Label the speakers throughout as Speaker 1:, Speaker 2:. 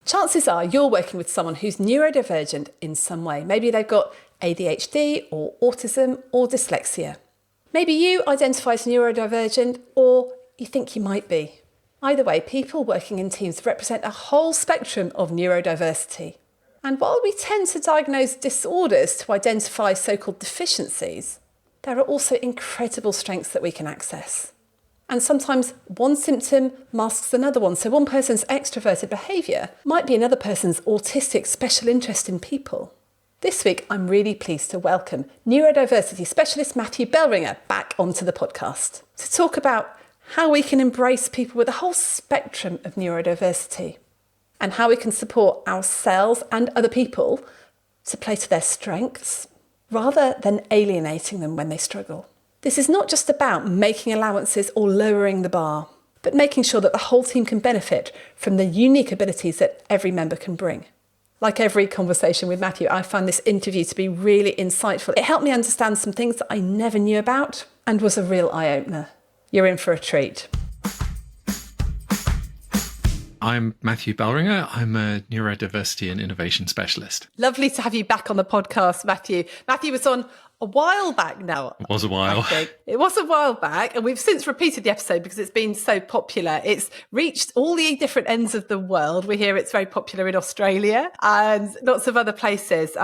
Speaker 1: Chances are you're working with someone who's neurodivergent in some way. Maybe they've got ADHD or autism or dyslexia. Maybe you identify as neurodivergent or you think you might be. Either way, people working in teams represent a whole spectrum of neurodiversity. And while we tend to diagnose disorders to identify so-called deficiencies, there are also incredible strengths that we can access. And sometimes one symptom masks another one. So one person's extroverted behaviour might be another person's autistic special interest in people. This week, I'm really pleased to welcome neurodiversity specialist Matthew Bellringer back onto the podcast to talk about how we can embrace people with a whole spectrum of neurodiversity and how we can support ourselves and other people to play to their strengths rather than alienating them when they struggle. This is not just about making allowances or lowering the bar, but making sure that the whole team can benefit from the unique abilities that every member can bring. Like every conversation with Matthew, I found this interview to be really insightful. It helped me understand some things that I never knew about and was a real eye-opener. You're in for a treat.
Speaker 2: I'm Matthew Bellringer. I'm a neurodiversity and innovation specialist.
Speaker 1: Lovely to have you back on the podcast, Matthew. Matthew was on a while back now.
Speaker 2: It was a while.
Speaker 1: It was a while back, and we've since repeated the episode because it's been so popular. It's reached all the different ends of the world. We hear it's very popular in Australia and lots of other places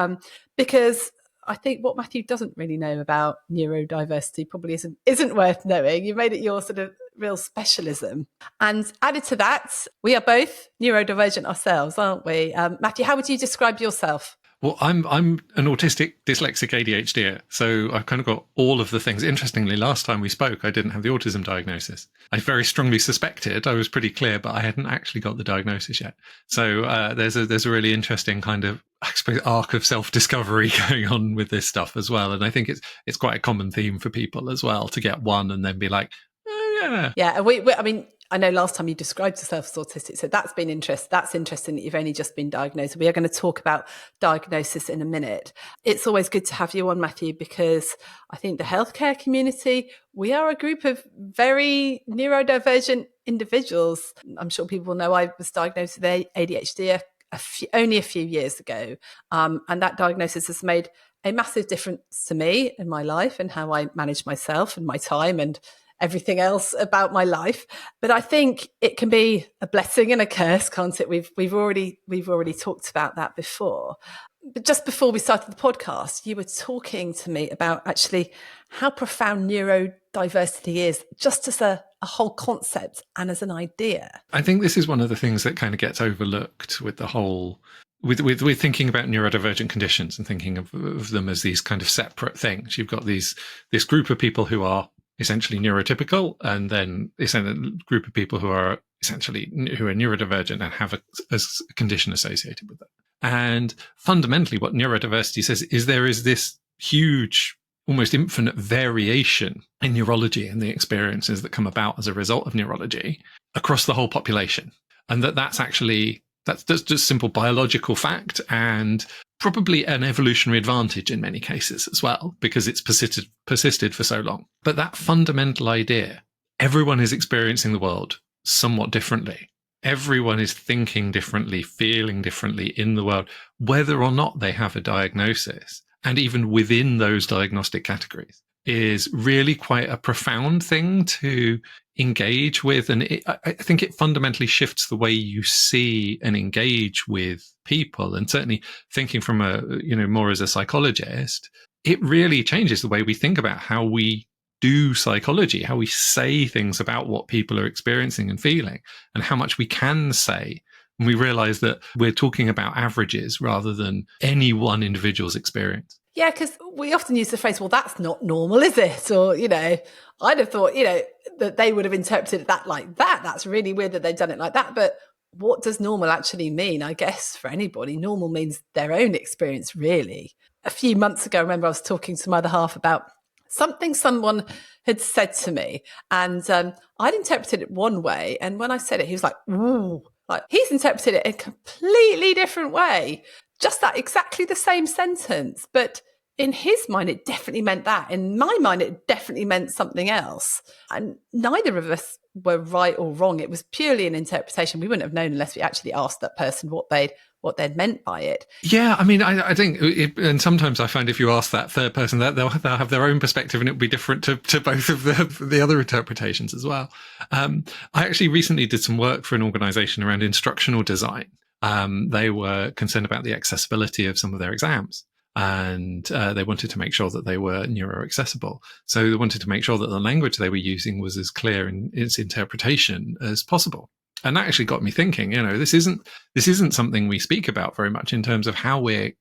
Speaker 1: because I think what Matthew doesn't really know about neurodiversity probably isn't worth knowing. You've made it your sort of real specialism. And added to that, we are both neurodivergent ourselves, aren't we? Matthew, how would you describe yourself?
Speaker 2: Well, I'm an autistic, dyslexic ADHDer, so I've kind of got all of the things. Interestingly, last time we spoke, I didn't have the autism diagnosis. I very strongly suspected, I was pretty clear, but I hadn't actually got the diagnosis yet. So there's a really interesting kind of, I suppose, arc of self-discovery going on with this stuff as well. And I think it's quite a common theme for people as well to get one and then be like, oh yeah.
Speaker 1: Yeah, I mean, I know last time you described yourself as autistic, so that's been interesting. That's interesting that you've only just been diagnosed. We are going to talk about diagnosis in a minute. It's always good to have you on, Matthew, because I think the healthcare community, we are a group of very neurodivergent individuals. I'm sure people know I was diagnosed with ADHD only a few years ago, and that diagnosis has made a massive difference to me in my life and how I manage myself and my time and everything else about my life. But I think it can be a blessing and a curse, can't it? We've already talked about that before. But just before we started the podcast, you were talking to me about actually how profound neurodiversity is, just as a whole concept and as an idea.
Speaker 2: I think this is one of the things that kind of gets overlooked with the whole, with thinking about neurodivergent conditions and thinking of them as these kind of separate things. You've got this group of people who are essentially neurotypical, and then a group of people who are neurodivergent and have a condition associated with that. And fundamentally, what neurodiversity says is there is this huge, almost infinite variation in neurology and the experiences that come about as a result of neurology across the whole population, and that's just simple biological fact and probably an evolutionary advantage in many cases as well, because it's persisted for so long. But that fundamental idea, everyone is experiencing the world somewhat differently. Everyone is thinking differently, feeling differently in the world, whether or not they have a diagnosis. And even within those diagnostic categories is really quite a profound thing to engage with. And I think it fundamentally shifts the way you see and engage with people. And certainly thinking from more as a psychologist, it really changes the way we think about how we do psychology, how we say things about what people are experiencing and feeling, and how much we can say. And we realize that we're talking about averages rather than any one individual's experience.
Speaker 1: Yeah, because we often use the phrase, well, that's not normal, is it? Or, I'd have thought, that they would have interpreted that like that. That's really weird that they've done it like that. But what does normal actually mean? I guess for anybody, normal means their own experience, really. A few months ago, I remember I was talking to my other half about something someone had said to me. And I'd interpreted it one way. And when I said it, he was like, ooh. Like, he's interpreted it a completely different way. Just that exactly the same sentence. But in his mind, it definitely meant that. In my mind, it definitely meant something else. And neither of us were right or wrong. It was purely an interpretation. We wouldn't have known unless we actually asked that person what they'd meant by it.
Speaker 2: Yeah, I mean, I think, and sometimes I find if you ask that third person, that they'll have their own perspective, and it'll be different to both of the other interpretations as well. I actually recently did some work for an organisation around instructional design. They were concerned about the accessibility of some of their exams, and they wanted to make sure that they were neuro-accessible. So they wanted to make sure that the language they were using was as clear in its interpretation as possible. And that actually got me thinking, this isn't something we speak about very much in terms of how we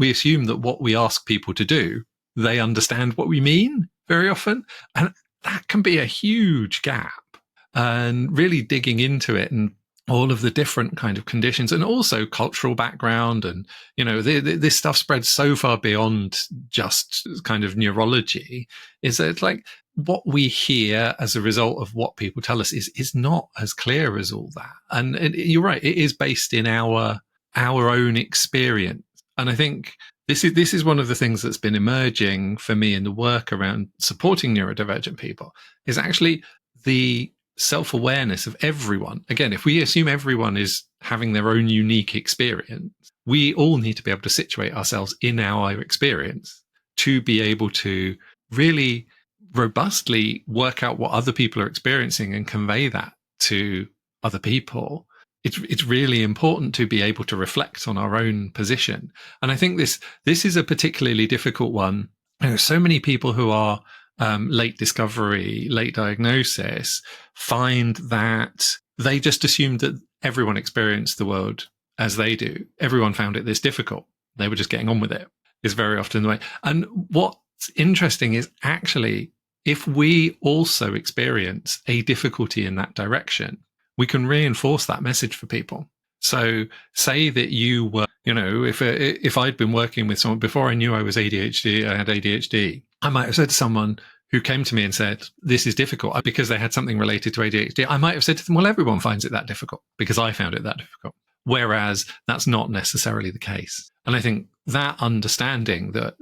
Speaker 2: assume that what we ask people to do, they understand what we mean very often. And that can be a huge gap. And really digging into it and all of the different kind of conditions, and also cultural background, and this stuff spreads so far beyond just kind of neurology, is that it's like what we hear as a result of what people tell us is not as clear as all that. And you're right, it is based in our own experience. And I think this is one of the things that's been emerging for me in the work around supporting neurodivergent people, is actually the self-awareness of everyone. Again, if we assume everyone is having their own unique experience, we all need to be able to situate ourselves in our experience to be able to really robustly work out what other people are experiencing and convey that to other people. It's really important to be able to reflect on our own position. And I think this is a particularly difficult one. There are so many people who are late discovery, late diagnosis, find that they just assumed that everyone experienced the world as they do. Everyone found it this difficult. They were just getting on with it, is very often the way. And what's interesting is actually, if we also experience a difficulty in that direction, we can reinforce that message for people. So say that you were, if I'd been working with someone before I knew I had ADHD, I might have said to someone who came to me and said, this is difficult because they had something related to ADHD. I might have said to them, well, everyone finds it that difficult because I found it that difficult. Whereas that's not necessarily the case. And I think that understanding that,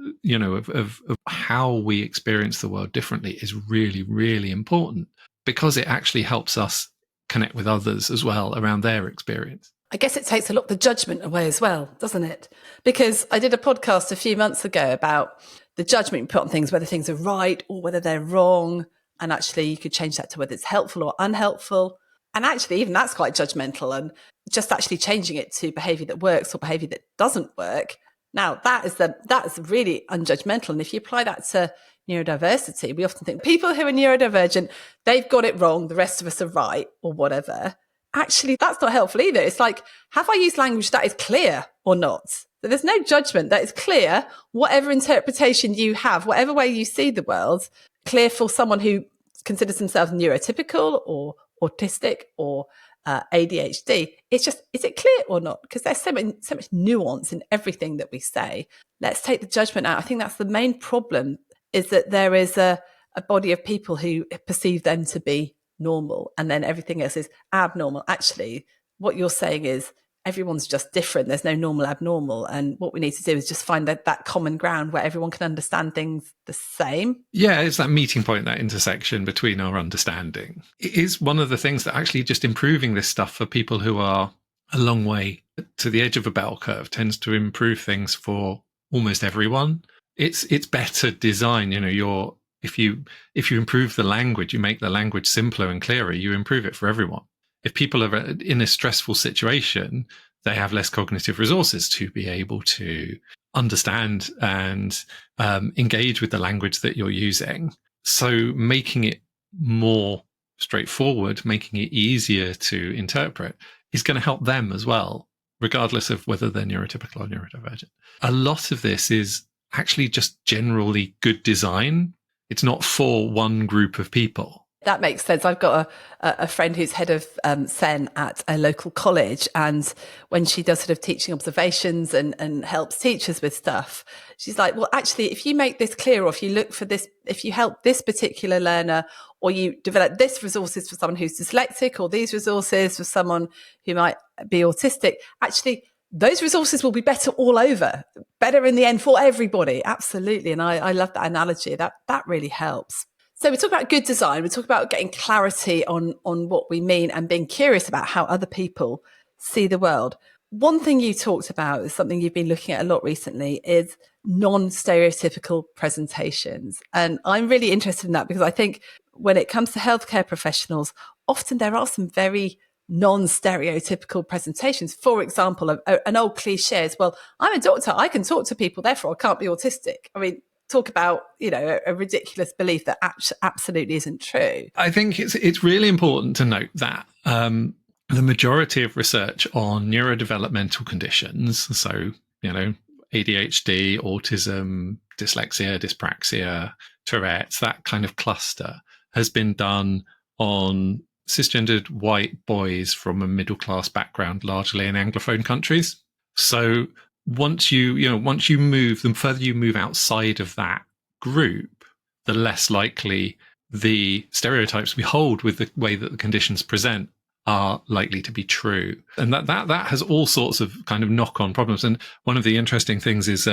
Speaker 2: of how we experience the world differently is really, really important, because it actually helps us connect with others as well around their experience.
Speaker 1: I guess it takes a lot of the judgment away as well, doesn't it? Because I did a podcast a few months ago about the judgment you put on things, whether things are right or whether they're wrong. And actually you could change that to whether it's helpful or unhelpful. And actually even that's quite judgmental, and just actually changing it to behaviour that works or behaviour that doesn't work. Now that is really unjudgmental. And if you apply that to neurodiversity, we often think people who are neurodivergent, they've got it wrong, the rest of us are right, or whatever. Actually, that's not helpful either. It's like, have I used language that is clear or not? So there's no judgment. That is clear, whatever interpretation you have, whatever way you see the world, clear for someone who considers themselves neurotypical or autistic or ADHD. It's just, is it clear or not? Because there's so much nuance in everything that we say. Let's take the judgment out. I think that's the main problem, is that there is a body of people who perceive them to be normal, and then everything else is abnormal. Actually, what you're saying is everyone's just different. There's no normal, abnormal. And what we need to do is just find that common ground where everyone can understand things the same.
Speaker 2: Yeah, it's that meeting point, that intersection between our understanding. It is one of the things that actually just improving this stuff for people who are a long way to the edge of a bell curve tends to improve things for almost everyone. It's better design. If you improve the language, you make the language simpler and clearer, you improve it for everyone. If people are in a stressful situation, they have less cognitive resources to be able to understand and engage with the language that you're using. So making it more straightforward, making it easier to interpret, is going to help them as well, regardless of whether they're neurotypical or neurodivergent. A lot of this is actually just generally good design. It's not for one group of people.
Speaker 1: That makes sense. I've got a friend who's head of SEN at a local college, and when she does sort of teaching observations and helps teachers with stuff, she's like, well, actually, if you make this clear, or if you look for this, if you help this particular learner, or you develop this resources for someone who's dyslexic, or these resources for someone who might be autistic, actually, those resources will be better all over, better in the end for everybody. Absolutely. And I love that analogy. That really helps. So we talk about good design, we talk about getting clarity on what we mean and being curious about how other people see the world. One thing you talked about is something you've been looking at a lot recently is non-stereotypical presentations. And I'm really interested in that because I think when it comes to healthcare professionals, often there are some very non-stereotypical presentations. For example, an old cliche is, well, I'm a doctor, I can talk to people, therefore I can't be autistic. I mean, talk about, a ridiculous belief that absolutely isn't true.
Speaker 2: I think it's really important to note that the majority of research on neurodevelopmental conditions, so, ADHD, autism, dyslexia, dyspraxia, Tourette's, that kind of cluster, has been done on cisgendered white boys from a middle-class background, largely in Anglophone countries. So once you move, the further you move outside of that group, the less likely the stereotypes we hold with the way that the conditions present are likely to be true. And that has all sorts of kind of knock-on problems. And one of the interesting things is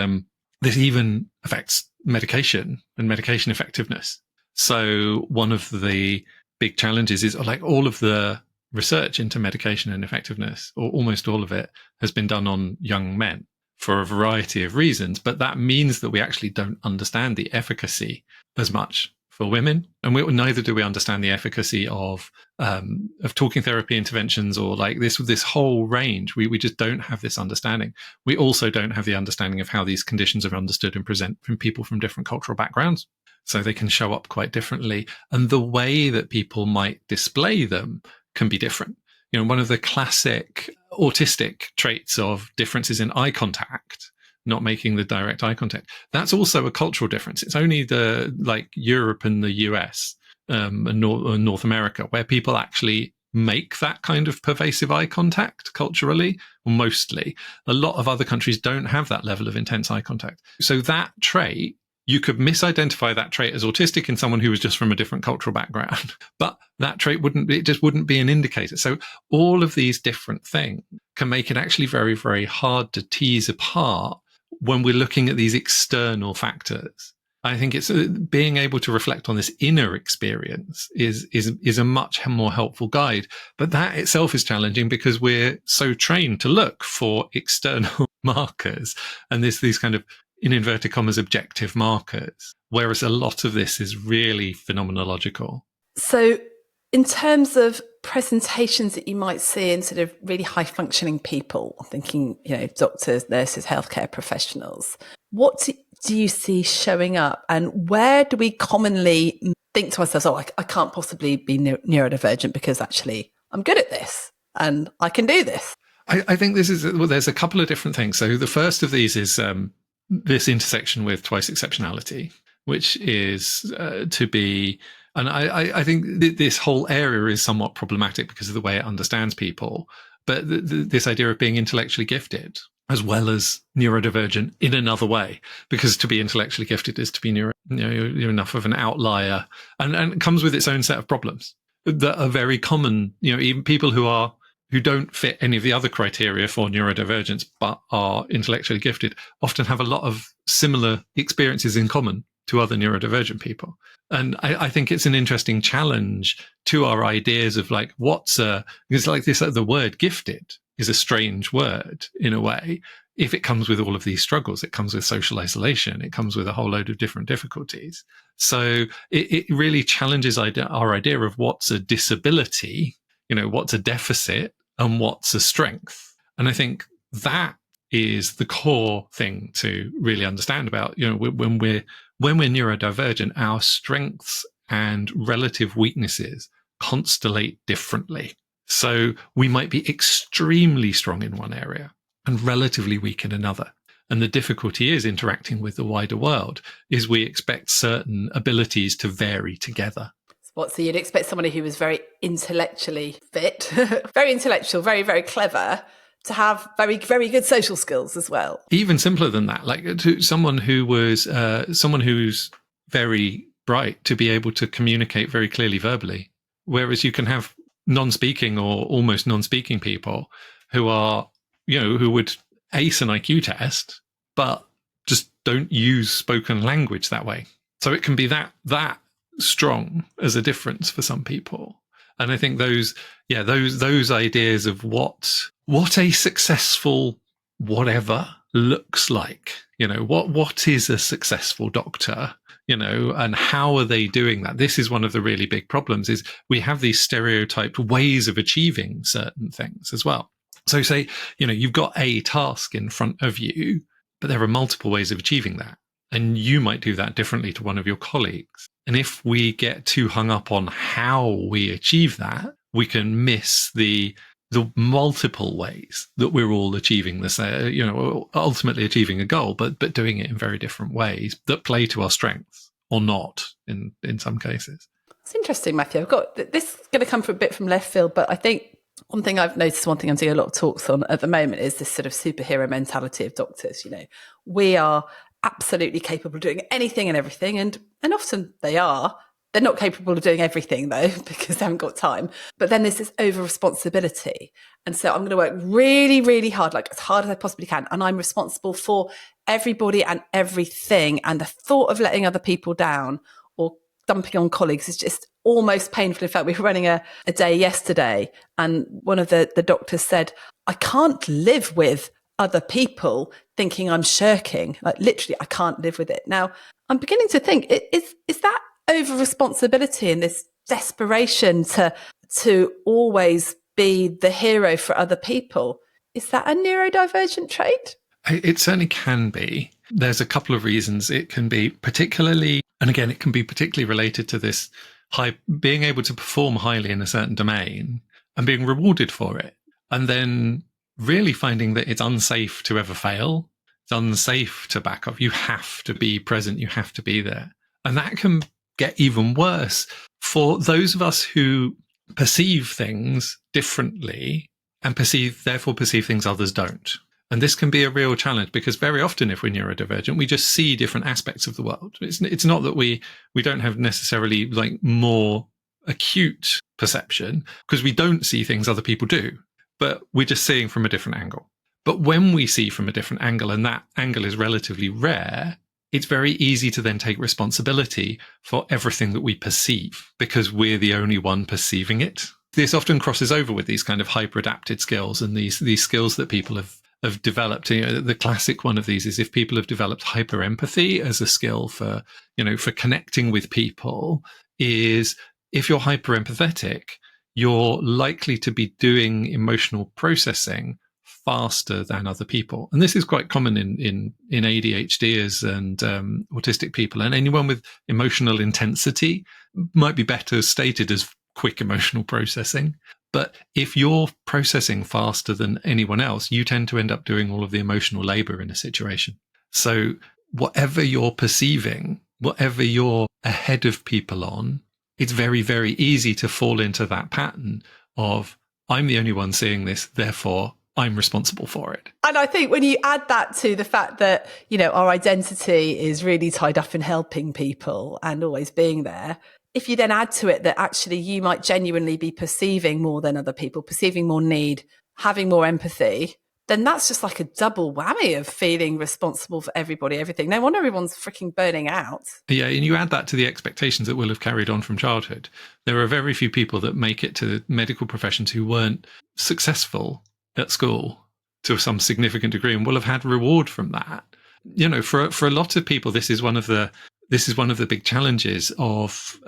Speaker 2: this even affects medication and medication effectiveness. So one of the big challenges is like all of the research into medication and effectiveness, or almost all of it, has been done on young men for a variety of reasons. But that means that we actually don't understand the efficacy as much for women, and neither do we understand the efficacy of talking therapy interventions or like this whole range. We just don't have this understanding. We also don't have the understanding of how these conditions are understood and present from people from different cultural backgrounds. So they can show up quite differently, and the way that people might display them can be different. One of the classic autistic traits of differences in eye contact, not making the direct eye contact, that's also a cultural difference. It's only Europe and the US and North America where people actually make that kind of pervasive eye contact culturally, mostly. A lot of other countries don't have that level of intense eye contact. So that trait, you could misidentify that trait as autistic in someone who was just from a different cultural background, but that trait wouldn't be an indicator. So all of these different things can make it actually very, very hard to tease apart when we're looking at these external factors. I think it's being able to reflect on this inner experience is a much more helpful guide. But that itself is challenging because we're so trained to look for external markers and these kind of, in inverted commas, objective markers, whereas a lot of this is really phenomenological.
Speaker 1: So in terms of presentations that you might see in sort of really high functioning people, I'm thinking, doctors, nurses, healthcare professionals, what do you see showing up, and where do we commonly think to ourselves, I can't possibly be neurodivergent because actually I'm good at this and I can do this?
Speaker 2: I think there's a couple of different things. So the first of these is this intersection with twice exceptionality, which is to be, and I think this whole area is somewhat problematic because of the way it understands people, but this idea of being intellectually gifted as well as neurodivergent in another way, because to be intellectually gifted is to be you're enough of an outlier, and it comes with its own set of problems that are very common. Even people who don't fit any of the other criteria for neurodivergence but are intellectually gifted often have a lot of similar experiences in common to other neurodivergent people. And I think it's an interesting challenge to our ideas of like, because like this, the word gifted is a strange word in a way. If it comes with all of these struggles, it comes with social isolation, it comes with a whole load of different difficulties. So it really challenges our idea of what's a disability, what's a deficit and what's a strength. And I think that is the core thing to really understand about, when we're neurodivergent, our strengths and relative weaknesses constellate differently. So we might be extremely strong in one area and relatively weak in another. And the difficulty is interacting with the wider world is we expect certain abilities to vary together.
Speaker 1: So you'd expect somebody who was very intellectually fit, very intellectual, very, very clever, to have very, very good social skills as well.
Speaker 2: Even simpler than that, like to someone who's very bright to be able to communicate very clearly verbally. Whereas you can have non-speaking or almost non-speaking people who are, who would ace an IQ test, but just don't use spoken language that way. So it can be that strong as a difference for some people. And I think those ideas of what a successful whatever looks like, what is a successful doctor, and how are they doing that? This is one of the really big problems, is we have these stereotyped ways of achieving certain things as well. So say, you've got a task in front of you, but there are multiple ways of achieving that. And you might do that differently to one of your colleagues. And if we get too hung up on how we achieve that, we can miss the multiple ways that we're all achieving this, ultimately achieving a goal, but doing it in very different ways that play to our strengths or not in some cases.
Speaker 1: It's interesting, Matthew. I've got this is going to come from a bit from left field, but I think one thing I've noticed, one thing I'm doing a lot of talks on at the moment is this sort of superhero mentality of doctors. We are absolutely capable of doing anything and everything, and often they are. They're not capable of doing everything, though, because they haven't got time. But then there's this over-responsibility. And so I'm going to work really, really hard, like as hard as I possibly can. And I'm responsible for everybody and everything. And the thought of letting other people down or dumping on colleagues is just almost painful. In fact, we were running a day yesterday, and one of the doctors said, I can't live with other people thinking I'm shirking. Like literally, I can't live with it. Now, I'm beginning to think, is that over responsibility and this desperation to always be the hero for other people? Is that a neurodivergent trait?
Speaker 2: It certainly can be. There's a couple of reasons. It can be particularly, and again, it can be particularly related to this being able to perform highly in a certain domain and being rewarded for it. And then really finding that it's unsafe to ever fail. It's unsafe to back off. You have to be present. You have to be there. And that can get even worse for those of us who perceive things differently and therefore perceive things others don't. And this can be a real challenge, because very often if we're neurodivergent, we just see different aspects of the world. It's not that we don't have necessarily like more acute perception, because we don't see things other people do, but we're just seeing from a different angle. But when we see from a different angle, and that angle is relatively rare, it's very easy to then take responsibility for everything that we perceive, because we're the only one perceiving it. This often crosses over with these kind of hyper-adapted skills and these skills that people have developed. The classic one of these is if people have developed hyper-empathy as a skill for connecting with people, is if you're hyper-empathetic, you're likely to be doing emotional processing faster than other people. And this is quite common in ADHDers and autistic people. And anyone with emotional intensity might be better stated as quick emotional processing. But if you're processing faster than anyone else, you tend to end up doing all of the emotional labor in a situation. So whatever you're perceiving, whatever you're ahead of people on, it's very, very easy to fall into that pattern of, I'm the only one seeing this, therefore I'm responsible for it.
Speaker 1: And I think when you add that to the fact that, our identity is really tied up in helping people and always being there, if you then add to it that actually you might genuinely be perceiving more than other people, perceiving more need, having more empathy, then that's just like a double whammy of feeling responsible for everybody, everything. No wonder everyone's freaking burning out.
Speaker 2: Yeah, and you add that to the expectations that will have carried on from childhood. There are very few people that make it to medical professions who weren't successful at school to some significant degree and will have had reward from that. For a lot of people, this is one of the big challenges of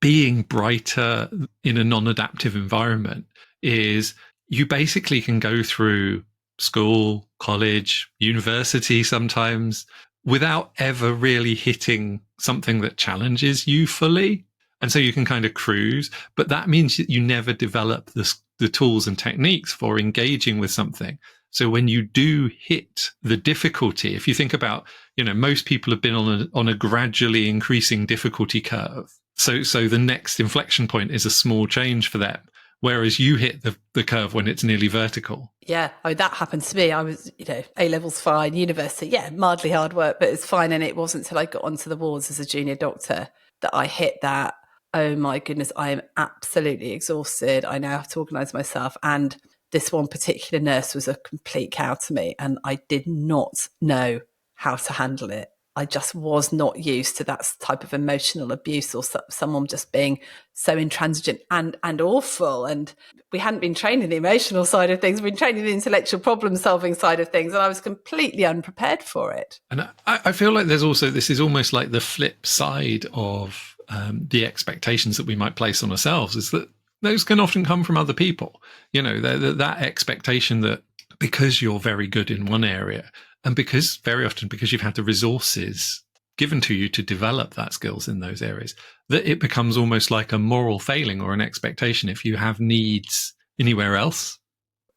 Speaker 2: being brighter in a non-adaptive environment. Is you basically can go through school, college, university sometimes without ever really hitting something that challenges you fully. And so you can kind of cruise, but that means that you never develop the tools and techniques for engaging with something. So when you do hit the difficulty, if you think about, most people have been on a gradually increasing difficulty curve. So the next inflection point is a small change for them. Whereas you hit the curve when it's nearly vertical. Yeah,
Speaker 1: that happened to me. I was, A-levels fine, university, mildly hard work, but it's fine. And it wasn't until I got onto the wards as a junior doctor that I hit that, oh my goodness, I am absolutely exhausted. I now have to organise myself. And this one particular nurse was a complete cow to me, and I did not know how to handle it I just was not used to that type of emotional abuse, or someone just being so intransigent and awful. And we hadn't been trained in the emotional side of things. We'd been trained in the intellectual problem solving side of things. And I was completely unprepared for it.
Speaker 2: And I feel like this is almost like the flip side of the expectations that we might place on ourselves, is that those can often come from other people. That expectation that because you're very good in one area, and very often because you've had the resources given to you to develop that skills in those areas, that it becomes almost like a moral failing or an expectation if you have needs anywhere else.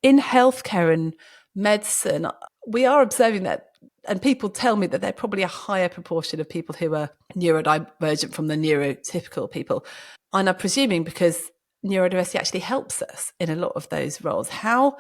Speaker 1: In healthcare and medicine, we are observing that, and people tell me that they're probably a higher proportion of people who are neurodivergent from the neurotypical people. And I'm presuming because neurodiversity actually helps us in a lot of those roles. How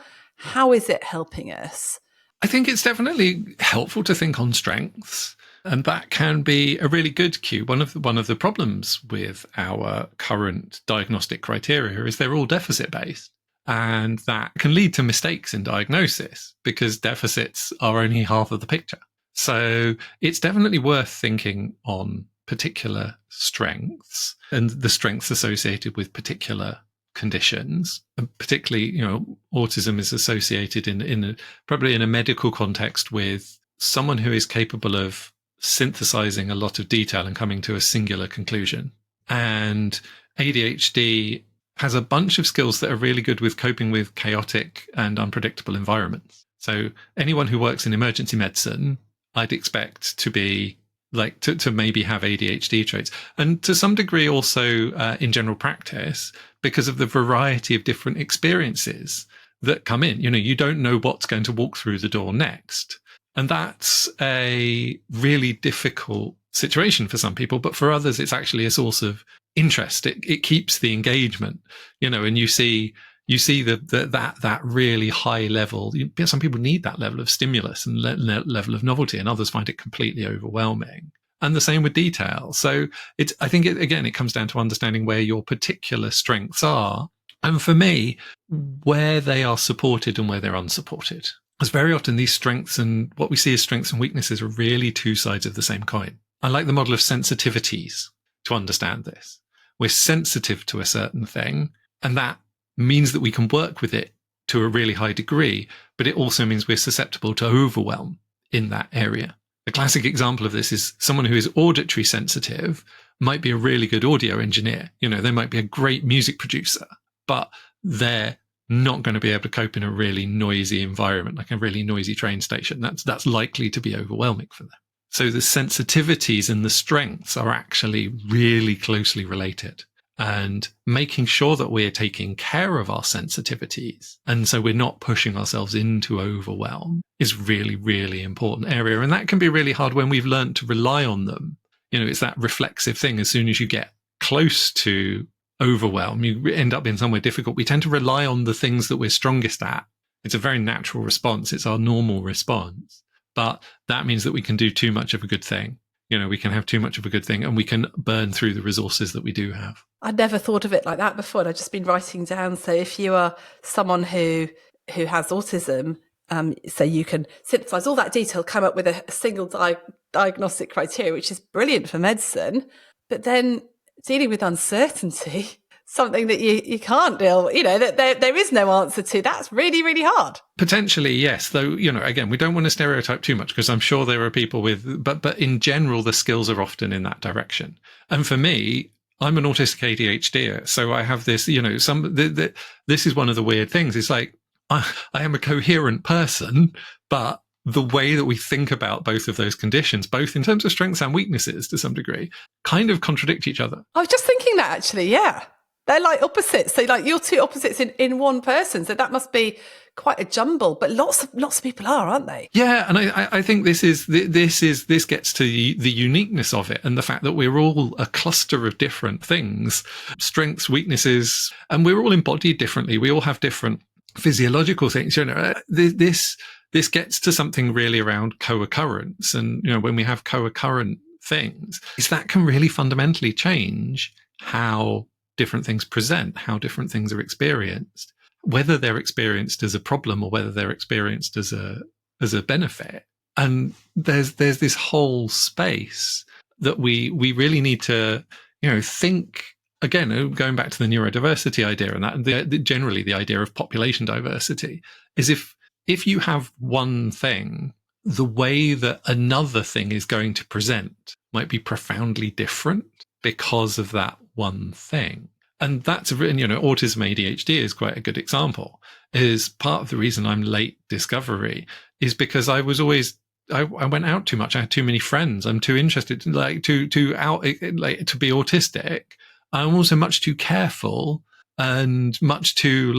Speaker 1: is it helping us?
Speaker 2: I think it's definitely helpful to think on strengths, and that can be a really good cue. One of the problems with our current diagnostic criteria is they're all deficit based, and that can lead to mistakes in diagnosis because deficits are only half of the picture. So it's definitely worth thinking on particular strengths and the strengths associated with particular conditions. And particularly, autism is associated probably in a medical context with someone who is capable of synthesizing a lot of detail and coming to a singular conclusion. And ADHD has a bunch of skills that are really good with coping with chaotic and unpredictable environments. So anyone who works in emergency medicine, I'd expect to be to maybe have ADHD traits, and to some degree also in general practice, because of the variety of different experiences that come in. You don't know what's going to walk through the door next. And that's a really difficult situation for some people, but for others, it's actually a source of interest. It keeps the engagement, and you see that really high level. Some people need that level of stimulus and level of novelty, and others find it completely overwhelming. And the same with detail. So I think it comes down to understanding where your particular strengths are, and for me, where they are supported and where they're unsupported. Because very often these strengths and what we see as strengths and weaknesses are really two sides of the same coin. I like the model of sensitivities to understand this. We're sensitive to a certain thing, and that means that we can work with it to a really high degree, but it also means we're susceptible to overwhelm in that area. A classic example of this is someone who is auditory sensitive might be a really good audio engineer. They might be a great music producer, but they're not going to be able to cope in a really noisy environment, like a really noisy train station. That's likely to be overwhelming for them. So the sensitivities and the strengths are actually really closely related. And making sure that we're taking care of our sensitivities, and so we're not pushing ourselves into overwhelm, is really, really important area. And that can be really hard when we've learned to rely on them. It's that reflexive thing. As soon as you get close to overwhelm, you end up in somewhere difficult. We tend to rely on the things that we're strongest at. It's a very natural response. It's our normal response. But that means that we can do too much of a good thing. We can have too much of a good thing, and we can burn through the resources that we do have.
Speaker 1: I'd never thought of it like that before. And I've just been writing down. So if you are someone who has autism, so you can synthesize all that detail, come up with a single diagnostic criteria, which is brilliant for medicine. But then dealing with uncertainty, something that you can't deal with, that there is no answer to, that's really, really hard.
Speaker 2: Potentially, yes. Though, again, we don't want to stereotype too much, because I'm sure there are people but in general, the skills are often in that direction. And for me, I'm an autistic ADHDer, so I have this, this is one of the weird things. It's like, I am a coherent person, but the way that we think about both of those conditions, both in terms of strengths and weaknesses to some degree, kind of contradict each other.
Speaker 1: I was just thinking that, actually, yeah. They're like opposites. So like you're two opposites in one person. So that must be quite a jumble. But lots of people are, aren't they?
Speaker 2: Yeah, and I think this gets to the uniqueness of it, and the fact that we're all a cluster of different things, strengths, weaknesses, and we're all embodied differently. We all have different physiological things. This gets to something really around co-occurrence, and when we have co-occurrent things, is that can really fundamentally change how different things present, how different things are experienced, whether they're experienced as a problem or whether they're experienced as a benefit. And there's this whole space that we really need to, think again, going back to the neurodiversity idea, and that generally the idea of population diversity is if you have one thing, the way that another thing is going to present might be profoundly different because of that one thing. And that's autism, ADHD is quite a good example. Is part of the reason I'm late discovery is because I was always, I went out too much. I had too many friends. I'm too interested to be autistic. I'm also much too careful and much too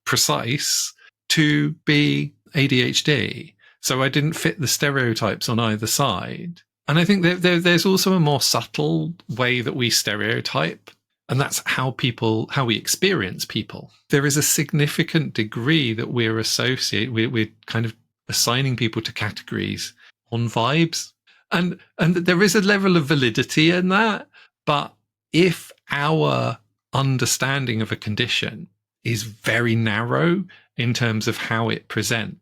Speaker 2: precise to be ADHD. So I didn't fit the stereotypes on either side. And I think there's also a more subtle way that we stereotype, and that's how we experience people. There is a significant degree that we're kind of assigning people to categories on vibes. And there is a level of validity in that. But if our understanding of a condition is very narrow in terms of how it presents,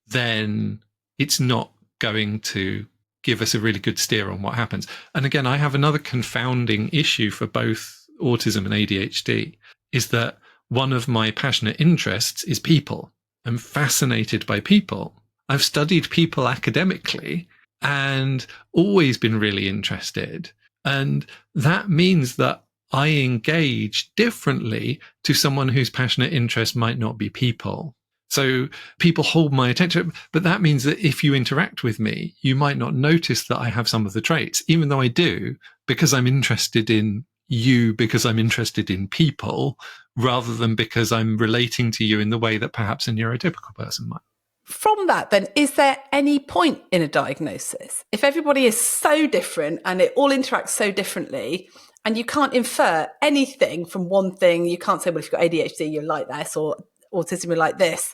Speaker 2: then it's not going to give us a really good steer on what happens. And again, I have another confounding issue for both autism and ADHD, is that one of my passionate interests is people. I'm fascinated by people. I've studied people academically and always been really interested. And that means that I engage differently to someone whose passionate interest might not be people. So people hold my attention, but that means that if you interact with me, you might not notice that I have some of the traits, even though I do, because I'm interested in you, because I'm interested in people, rather than because I'm relating to you in the way that perhaps a neurotypical person might.
Speaker 1: From that, then, is there any point in a diagnosis? If everybody is so different and it all interacts so differently, and you can't infer anything from one thing, you can't say, well, if you've got ADHD, you're like this, or autism, you're like this.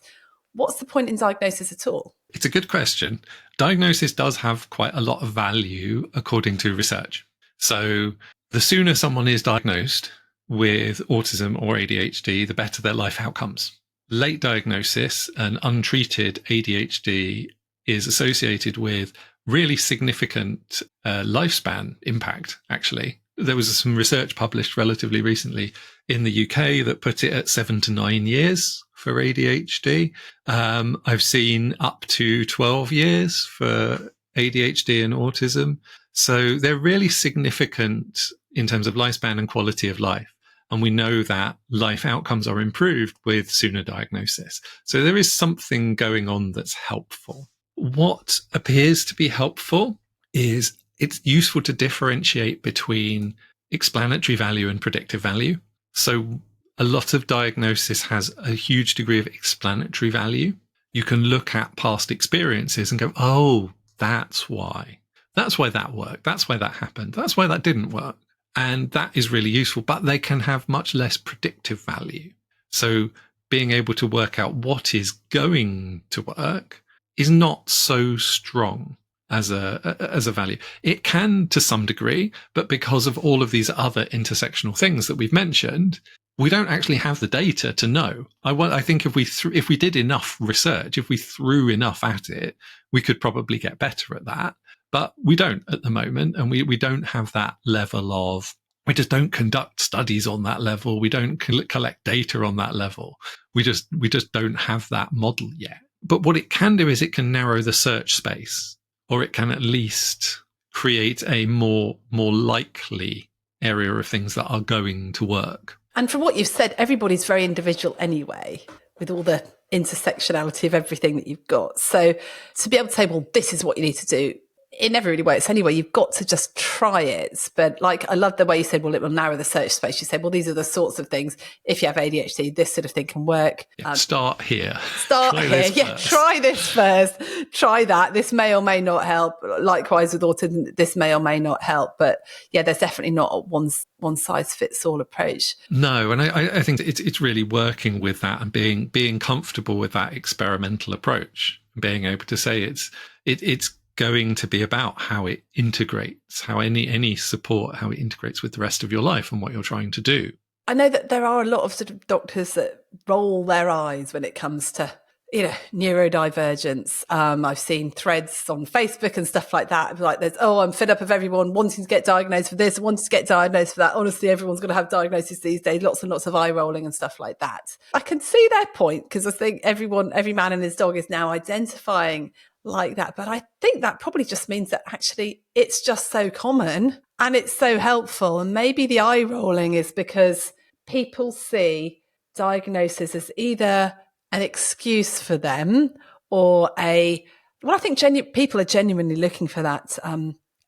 Speaker 1: What's the point in diagnosis at all?
Speaker 2: It's a good question. Diagnosis does have quite a lot of value according to research. So the sooner someone is diagnosed with autism or ADHD, the better their life outcomes. Late diagnosis and untreated ADHD is associated with really significant lifespan impact, actually. There was some research published relatively recently in the UK that put it at 7 to 9 years for ADHD. I've seen up to 12 years for ADHD and autism. So they're really significant in terms of lifespan and quality of life. And we know that life outcomes are improved with sooner diagnosis. So there is something going on that's helpful. What appears to be helpful is it's useful to differentiate between explanatory value and predictive value. So a lot of diagnosis has a huge degree of explanatory value. You can look at past experiences and go, oh, that's why. That's why that worked. That's why that happened. That's why that didn't work. And that is really useful, but they can have much less predictive value. So being able to work out what is going to work is not so strong as a value. It can to some degree, but because of all of these other intersectional things that we've mentioned, we don't actually have the data to know. I think if we did enough research, if we threw enough at it, we could probably get better at that. But we don't at the moment, and we don't have that level of, we just don't conduct studies on that level. We don't collect data on that level. We just don't have that model yet. But what it can do is it can narrow the search space, or it can at least create a more likely area of things that are going to work.
Speaker 1: And from what you've said, everybody's very individual anyway, with all the intersectionality of everything that you've got. So to be able to say, well, this is what you need to do, it never really works anyway. You've got to just try it. But I love the way you said, well, it will narrow the search space. You said, well, these are the sorts of things. If you have ADHD, this sort of thing can work.
Speaker 2: Start here.
Speaker 1: Try this first. Try that. This may or may not help. Likewise with autism, this may or may not help. But yeah, there's definitely not a one size fits all approach.
Speaker 2: No, and I think it's really working with that and being comfortable with that experimental approach, being able to say it's going to be about how it integrates, how any support, how it integrates with the rest of your life and what you're trying to do.
Speaker 1: I know that there are a lot of sort of doctors that roll their eyes when it comes to neurodivergence. I've seen threads on Facebook and stuff like that. Like I'm fed up of everyone wanting to get diagnosed for this, wanting to get diagnosed for that. Honestly, everyone's going to have diagnoses these days, lots and lots of eye rolling and stuff like that. I can see their point, because I think every man and his dog is now identifying like that. But I think that probably just means that actually it's just so common and it's so helpful. And maybe the eye rolling is because people see diagnosis as either an excuse for them or I think people are genuinely looking for that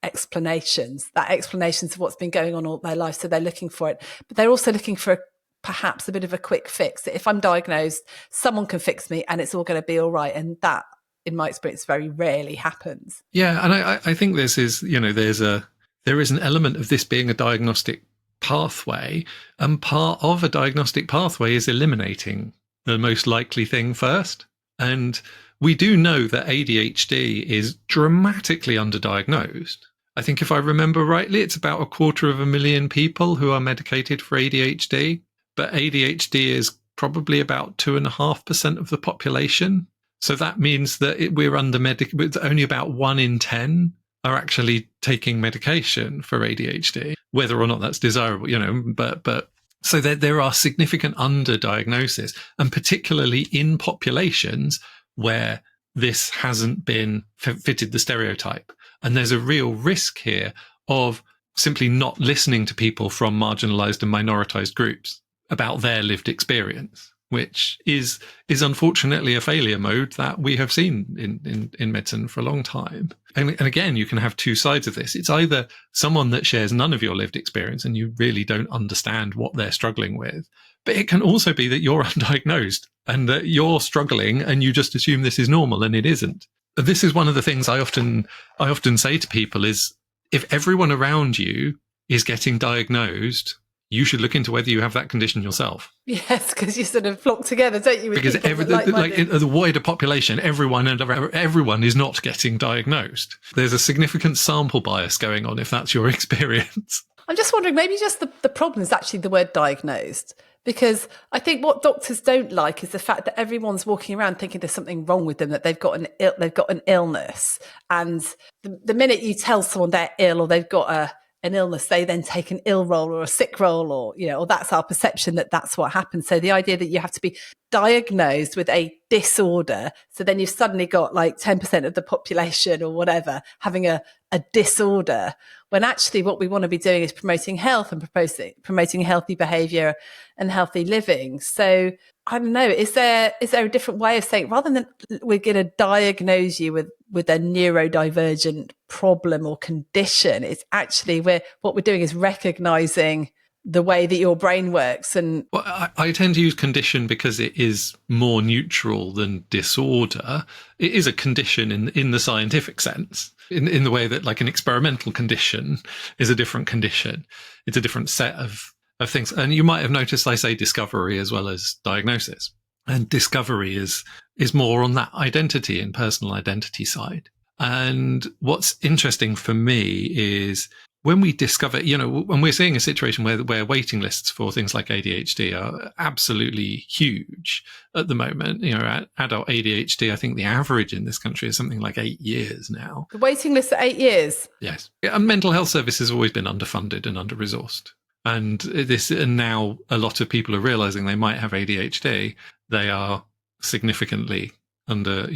Speaker 1: explanations of what's been going on all their life. So they're looking for it, but they're also looking for perhaps a bit of a quick fix. That if I'm diagnosed, someone can fix me and it's all going to be all right. And that, in my experience, very rarely happens.
Speaker 2: Yeah. And I think there is an element of this being a diagnostic pathway, and part of a diagnostic pathway is eliminating the most likely thing first. And we do know that ADHD is dramatically underdiagnosed. I think if I remember rightly, it's about 250,000 people who are medicated for ADHD, but ADHD is probably about 2.5% of the population. So that means that we're under-medicated. Only about 1 in 10 are actually taking medication for ADHD, whether or not that's desirable, but so there are significant underdiagnoses, and particularly in populations where this hasn't been fitted the stereotype. And there's a real risk here of simply not listening to people from marginalized and minoritized groups about their lived experience, which is unfortunately a failure mode that we have seen in medicine for a long time. And again, you can have two sides of this. It's either someone that shares none of your lived experience and you really don't understand what they're struggling with, but it can also be that you're undiagnosed and that you're struggling and you just assume this is normal, and it isn't. This is one of the things I often say to people is, if everyone around you is getting diagnosed, you should look into whether you have that condition yourself.
Speaker 1: Yes, because you sort of flock together, don't you?
Speaker 2: Because the wider population, everyone is not getting diagnosed. There's a significant sample bias going on if that's your experience.
Speaker 1: I'm just wondering, maybe just the problem is actually the word diagnosed. Because I think what doctors don't like is the fact that everyone's walking around thinking there's something wrong with them, that they've got an illness. And the minute you tell someone they're ill or they've got an illness, they then take an ill role or a sick role, or that's our perception that that's what happens. So the idea that you have to be diagnosed with a disorder, so then you've suddenly got like 10% of the population or whatever having a disorder, when actually what we want to be doing is promoting health and promoting healthy behavior and healthy living. So I don't know, is there a different way of saying, rather than we're going to diagnose you with a neurodivergent problem or condition, it's actually what we're doing is recognizing the way that your brain works. And
Speaker 2: I tend to use condition because it is more neutral than disorder. It is a condition in the scientific sense, in the way that like an experimental condition is a different condition. It's a different set of things. And you might have noticed I say discovery as well as diagnosis. And discovery is more on that identity and personal identity side. And what's interesting for me is when we discover, when we're seeing a situation where waiting lists for things like ADHD are absolutely huge at the moment, adult ADHD, I think the average in this country is something like 8 years now.
Speaker 1: The waiting list at 8 years?
Speaker 2: Yes. And mental health services have always been underfunded and under-resourced. And now a lot of people are realizing they might have ADHD. They are significantly under,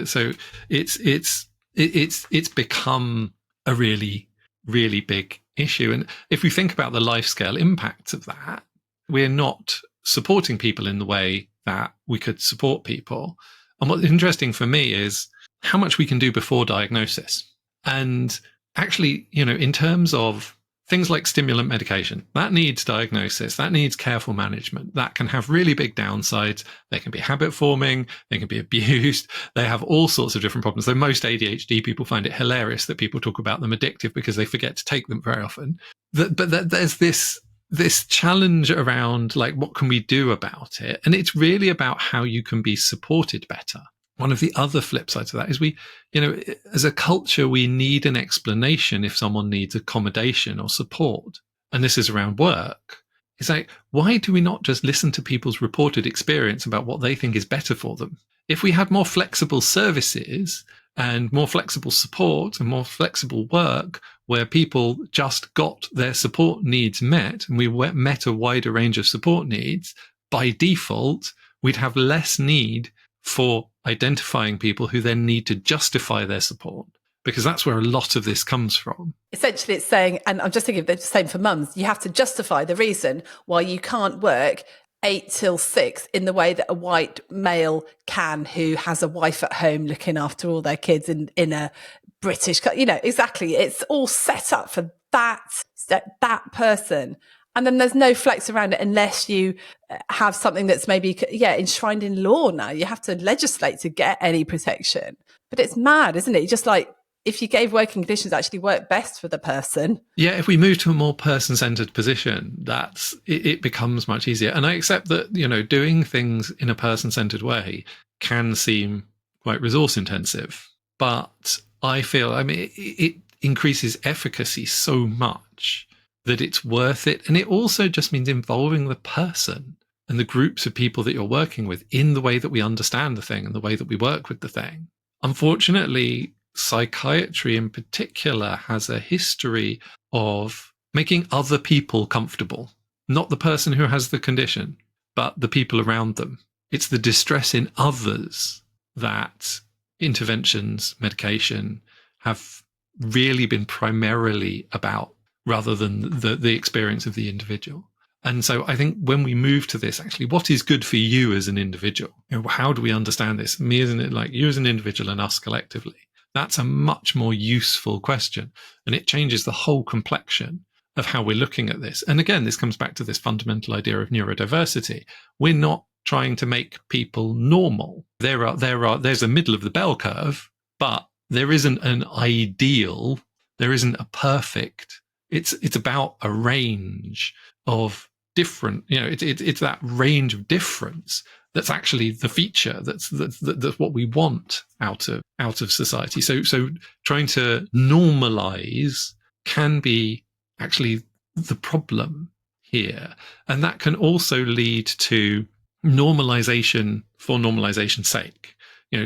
Speaker 2: so it's become a really, really big issue. And if we think about the life scale impacts of that, we're not supporting people in the way that we could support people. And what's interesting for me is how much we can do before diagnosis. And actually, in terms of things like stimulant medication, that needs diagnosis, that needs careful management. That can have really big downsides. They can be habit forming, they can be abused, they have all sorts of different problems. So most ADHD people find it hilarious that people talk about them addictive because they forget to take them very often. But there's this challenge around like, what can we do about it? And it's really about how you can be supported better. One of the other flip sides of that is we, as a culture, we need an explanation if someone needs accommodation or support. And this is around work. It's like, why do we not just listen to people's reported experience about what they think is better for them? if we had more flexible services and more flexible support and more flexible work where people just got their support needs met, and we met a wider range of support needs, by default, we'd have less need for identifying people who then need to justify their support, because that's where a lot of this comes from.
Speaker 1: Essentially, it's saying, and I'm just thinking the same for mums, you have to justify the reason why you can't work 8 till 6 in the way that a white male can, who has a wife at home looking after all their kids in a British, exactly. It's all set up for that person. And then there's no flex around it unless you have something that's maybe, enshrined in law now. You have to legislate to get any protection. But it's mad, isn't it? Just like, if you gave working conditions actually work best for the person.
Speaker 2: Yeah, if we move to a more person-centered position, it becomes much easier. And I accept that, doing things in a person-centered way can seem quite resource-intensive. But I feel, it increases efficacy so much that it's worth it. And it also just means involving the person and the groups of people that you're working with in the way that we understand the thing and the way that we work with the thing. Unfortunately, psychiatry in particular has a history of making other people comfortable, not the person who has the condition, but the people around them. It's the distress in others that interventions, medication have really been primarily about, rather than the experience of the individual. And so I think when we move to this, actually, what is good for you as an individual? How do we understand this? Me as you as an individual and us collectively. That's a much more useful question. And it changes the whole complexion of how we're looking at this. And again, this comes back to this fundamental idea of neurodiversity. We're not trying to make people normal. There's a middle of the bell curve, but there isn't an ideal. There isn't a perfect. It's about a range of different, it's that range of difference that's actually the feature that's what we want out of society. So trying to normalize can be actually the problem here. And that can also lead to normalization for normalization's sake.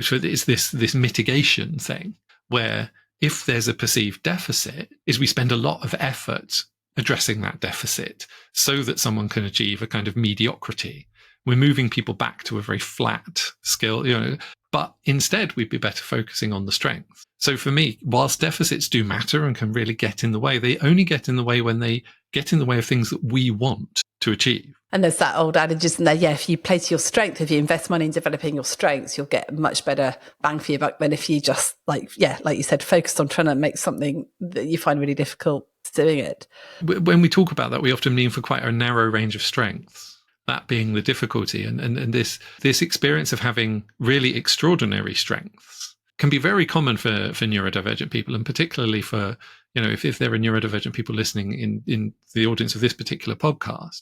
Speaker 2: So it's this mitigation thing where if there's a perceived deficit, is we spend a lot of effort addressing that deficit so that someone can achieve a kind of mediocrity. We're moving people back to a very flat skill, but instead we'd be better focusing on the strengths. So for me, whilst deficits do matter and can really get in the way, they only get in the way when they get in the way of things that we want to achieve.
Speaker 1: And there's that old adage, isn't there? Yeah, if you play to your strength, if you invest money in developing your strengths, you'll get much better bang for your buck than if you just, like you said, focused on trying to make something that you find really difficult doing it.
Speaker 2: When we talk about that, we often mean for quite a narrow range of strengths, that being the difficulty. And this experience of having really extraordinary strengths can be very common for neurodivergent people, and particularly for, if there are neurodivergent people listening in the audience of this particular podcast.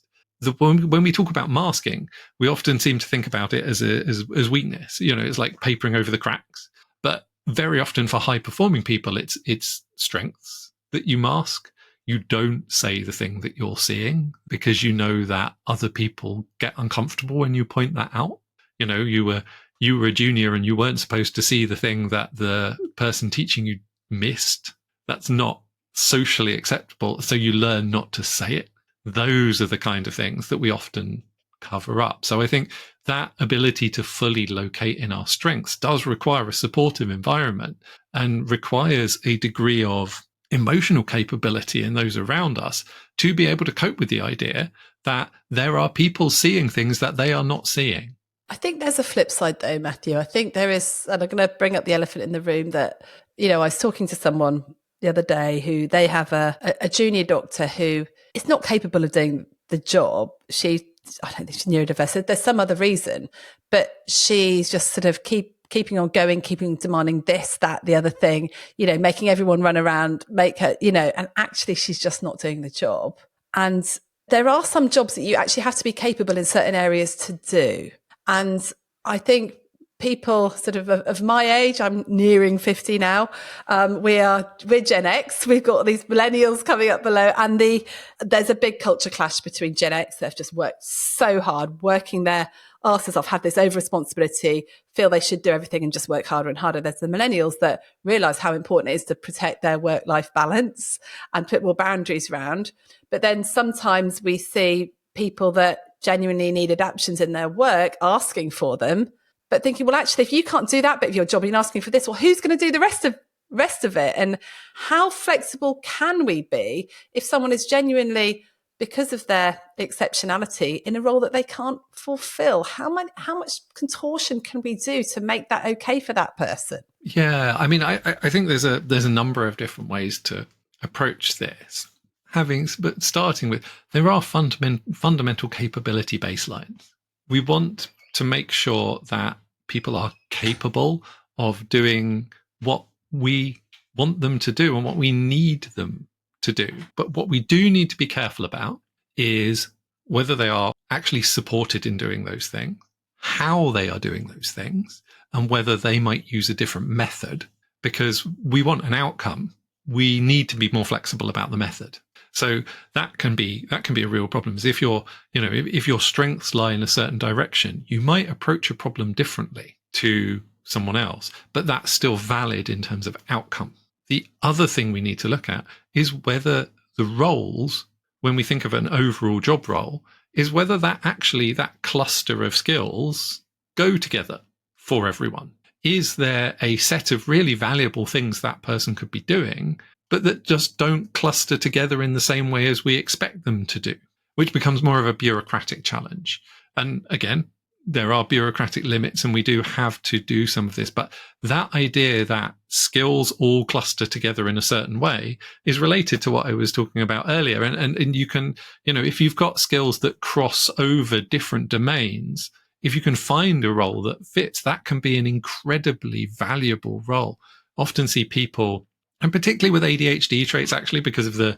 Speaker 2: When we talk about masking, we often seem to think about it as weakness. It's like papering over the cracks. But very often for high performing people, it's strengths that you mask. You don't say the thing that you're seeing because you know that other people get uncomfortable when you point that out. You were a junior and you weren't supposed to see the thing that the person teaching you missed. That's not socially acceptable. So you learn not to say it. Those are the kind of things that we often cover up. So I think that ability to fully locate in our strengths does require a supportive environment and requires a degree of emotional capability in those around us to be able to cope with the idea that there are people seeing things that they are not seeing.
Speaker 1: I think there's a flip side though, Matthew. I think there is, and I'm going to bring up the elephant in the room that, I was talking to someone the other day who they have a junior doctor who is not capable of doing the job. I don't think she's neurodiverse. There's some other reason, but she's just sort of keeping on going, demanding this, that, the other thing, making everyone run around, make her, and actually she's just not doing the job. And there are some jobs that you actually have to be capable in certain areas to do. And I think people sort of my age, I'm nearing 50 now. We're Gen X. We've got these millennials coming up below, and there's a big culture clash between Gen X that have just worked so hard, working their arse off, have this over responsibility, feel they should do everything and just work harder and harder. There's the millennials that realise how important it is to protect their work-life balance and put more boundaries around. But then sometimes we see people that genuinely need adaptations in their work asking for them, but thinking, well, actually, if you can't do that bit of your job and you're asking for this, well, who's going to do the rest of it? And how flexible can we be if someone is genuinely, because of their exceptionality, in a role that they can't fulfill? How much contortion can we do to make that okay for that person?
Speaker 2: Yeah, I mean, I think there's a number of different ways to approach this. But starting with, there are fundamental capability baselines. We want to make sure that people are capable of doing what we want them to do and what we need them to do. But what we do need to be careful about is whether they are actually supported in doing those things, how they are doing those things, and whether they might use a different method. Because we want an outcome, we need to be more flexible about the method. So that can be a real problem. If if your strengths lie in a certain direction, you might approach a problem differently to someone else, but that's still valid in terms of outcome. The other thing we need to look at is whether the roles, when we think of an overall job role, is whether that cluster of skills go together for everyone. Is there a set of really valuable things that person could be doing, but that just don't cluster together in the same way as we expect them to do, which becomes more of a bureaucratic challenge. And again, there are bureaucratic limits and we do have to do some of this, but that idea that skills all cluster together in a certain way is related to what I was talking about earlier. And you can, if you've got skills that cross over different domains, if you can find a role that fits, that can be an incredibly valuable role. Often see people, and particularly with ADHD traits, actually, because of the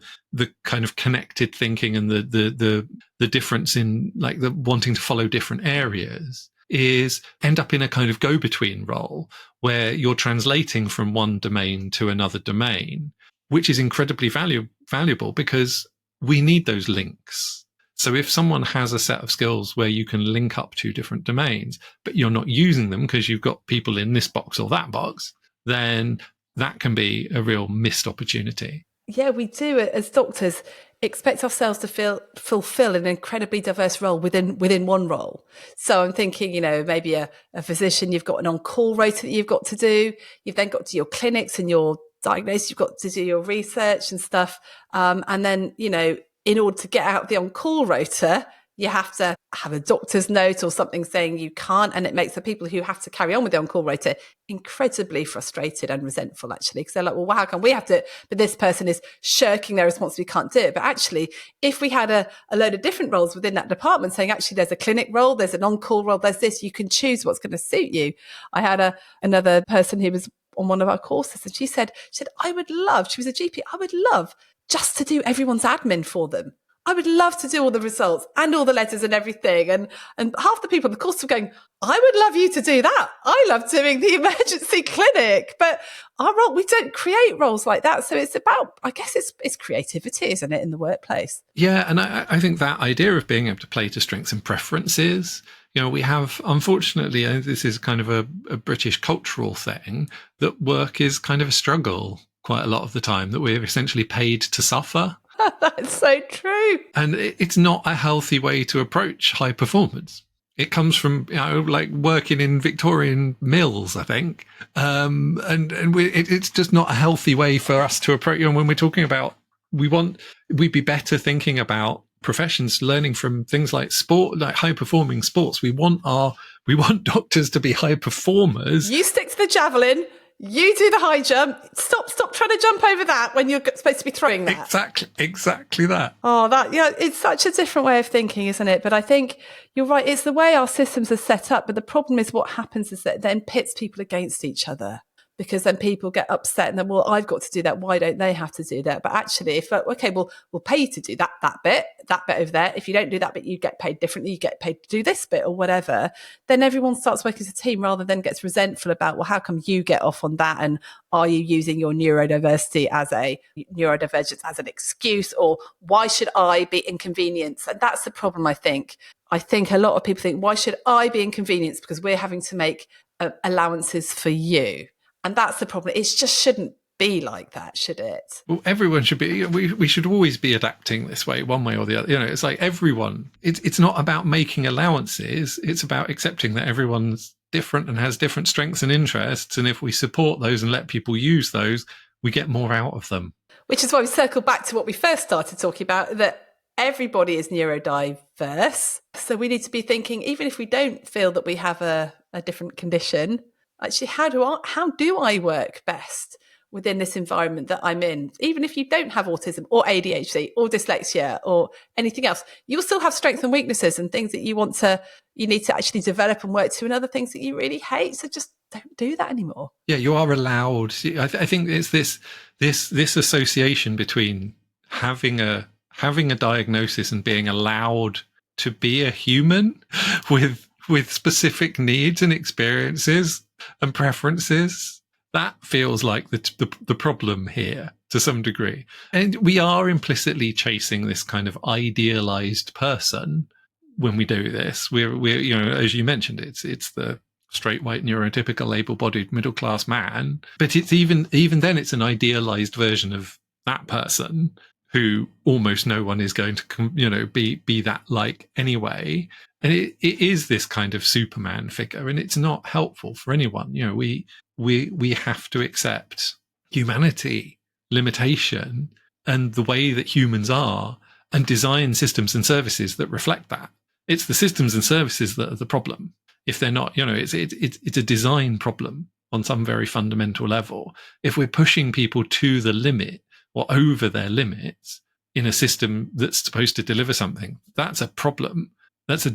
Speaker 2: kind of connected thinking and the difference in like the wanting to follow different areas, is end up in a kind of go-between role where you're translating from one domain to another domain, which is incredibly valuable because we need those links. So if someone has a set of skills where you can link up to different domains, but you're not using them because you've got people in this box or that box, then that can be a real missed opportunity.
Speaker 1: Yeah, we do, as doctors, expect ourselves to fulfill an incredibly diverse role within one role. So I'm thinking, maybe a physician, you've got an on-call rota that you've got to do. You've then got to do your clinics and your diagnosis. You've got to do your research and stuff. And then, in order to get out the on-call rota, you have to have a doctor's note or something saying you can't. And it makes the people who have to carry on with the on-call rota incredibly frustrated and resentful, actually, because they're like, well, how come we have to, but this person is shirking their responsibility, can't do it. But actually, if we had a load of different roles within that department saying, actually, there's a clinic role, there's an on-call role, there's this, you can choose what's going to suit you. I had another person who was on one of our courses and she said, she was a GP, I would love just to do everyone's admin for them. I would love to do all the results and all the letters and everything. And half the people in the course were going, I would love you to do that. I love doing the emergency clinic. But our role, we don't create roles like that. So it's about, I guess it's creativity, isn't it, in the workplace?
Speaker 2: Yeah. And I think that idea of being able to play to strengths and preferences, we have, unfortunately, this is kind of a British cultural thing, that work is kind of a struggle quite a lot of the time, that we're essentially paid to suffer.
Speaker 1: That's so true.
Speaker 2: And it's not a healthy way to approach high performance. It comes from, like working in Victorian mills, I think. It's just not a healthy way for us to approach. When we're talking about, we'd be better thinking about professions learning from things like sport, like high performing sports. We want doctors to be high performers.
Speaker 1: You stick to the javelin. You do the high jump. Stop trying to jump over that when you're supposed to be throwing that.
Speaker 2: Exactly that.
Speaker 1: Oh, it's such a different way of thinking, isn't it? But I think you're right. It's the way our systems are set up. But the problem is what happens is that it then pits people against each other, because then people get upset and then, well, I've got to do that. Why don't they have to do that? But actually, if, okay, well, we'll pay you to do that bit over there. If you don't do that bit, you get paid differently. You get paid to do this bit or whatever. Then everyone starts working as a team rather than gets resentful about, well, how come you get off on that? And are you using your neurodiversity as a neurodivergence as an excuse? Or why should I be inconvenienced? And that's the problem, I think. I think a lot of people think, why should I be inconvenienced because we're having to make allowances for you? And that's the problem. It just shouldn't be like that, should it?
Speaker 2: Well, everyone should be. We should always be adapting this way, one way or the other. It's like everyone. It's not about making allowances. It's about accepting that everyone's different and has different strengths and interests. And if we support those and let people use those, we get more out of them.
Speaker 1: Which is why we circle back to what we first started talking about, that everybody is neurodiverse. So we need to be thinking, even if we don't feel that we have a different condition, actually, how do I work best within this environment that I'm in? Even if you don't have autism or ADHD or dyslexia or anything else, you'll still have strengths and weaknesses and things that you need to actually develop and work to, and other things that you really hate. So just don't do that anymore.
Speaker 2: Yeah, you are allowed. I think it's this association between having a diagnosis and being allowed to be a human with specific needs and experiences and preferences. That feels like the problem here to some degree. And we are implicitly chasing this kind of idealized person when we do this. We're as you mentioned, it's the straight, white, neurotypical, able-bodied, middle-class man. But it's even then it's an idealized version of that person who almost no one is going to, be that like anyway. And it is this kind of Superman figure, and it's not helpful for anyone. We have to accept humanity, limitation, and the way that humans are, and design systems and services that reflect that. It's the systems and services that are the problem. If they're not, it's a design problem on some very fundamental level. If we're pushing people to the limit or over their limits in a system that's supposed to deliver something, that's a problem. That's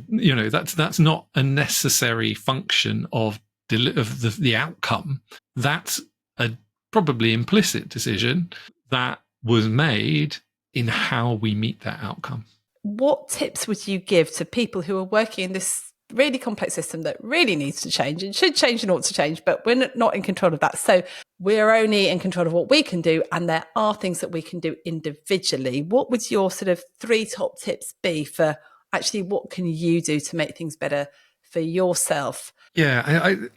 Speaker 2: not a necessary function of the outcome. That's a probably implicit decision that was made in how we meet that outcome.
Speaker 1: What tips would you give to people who are working in this really complex system that really needs to change and should change and ought to change, but we're not in control of that? So we're only in control of what we can do, and there are things that we can do individually. What would your sort of 3 top tips be for actually what can you do to make things better for yourself?
Speaker 2: Yeah,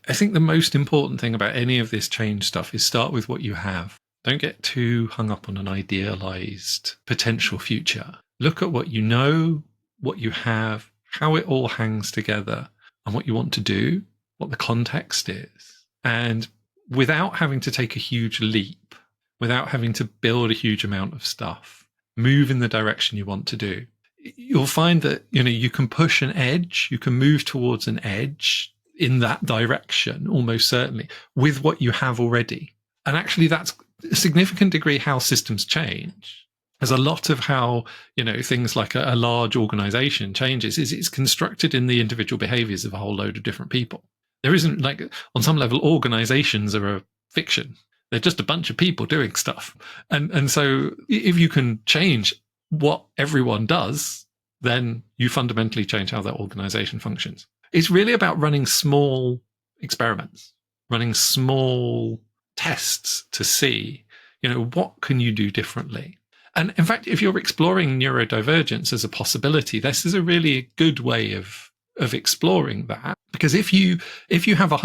Speaker 2: I think the most important thing about any of this change stuff is start with what you have. Don't get too hung up on an idealized potential future. Look at what you know, what you have, how it all hangs together, and what you want to do, what the context is. And without having to take a huge leap, without having to build a huge amount of stuff, move in the direction you want to do. You'll find that, you can push an edge, you can move towards an edge in that direction, almost certainly, with what you have already. And actually, that's a significant degree how systems change. There's a lot of how, things like a large organization changes is it's constructed in the individual behaviors of a whole load of different people. There isn't, like, on some level, organizations are a fiction. They're just a bunch of people doing stuff. And so if you can change what everyone does, then you fundamentally change how that organization functions. It's really about running small experiments, running small tests to see, what can you do differently? And in fact, if you're exploring neurodivergence as a possibility, this is a really good way of exploring that. Because if you have a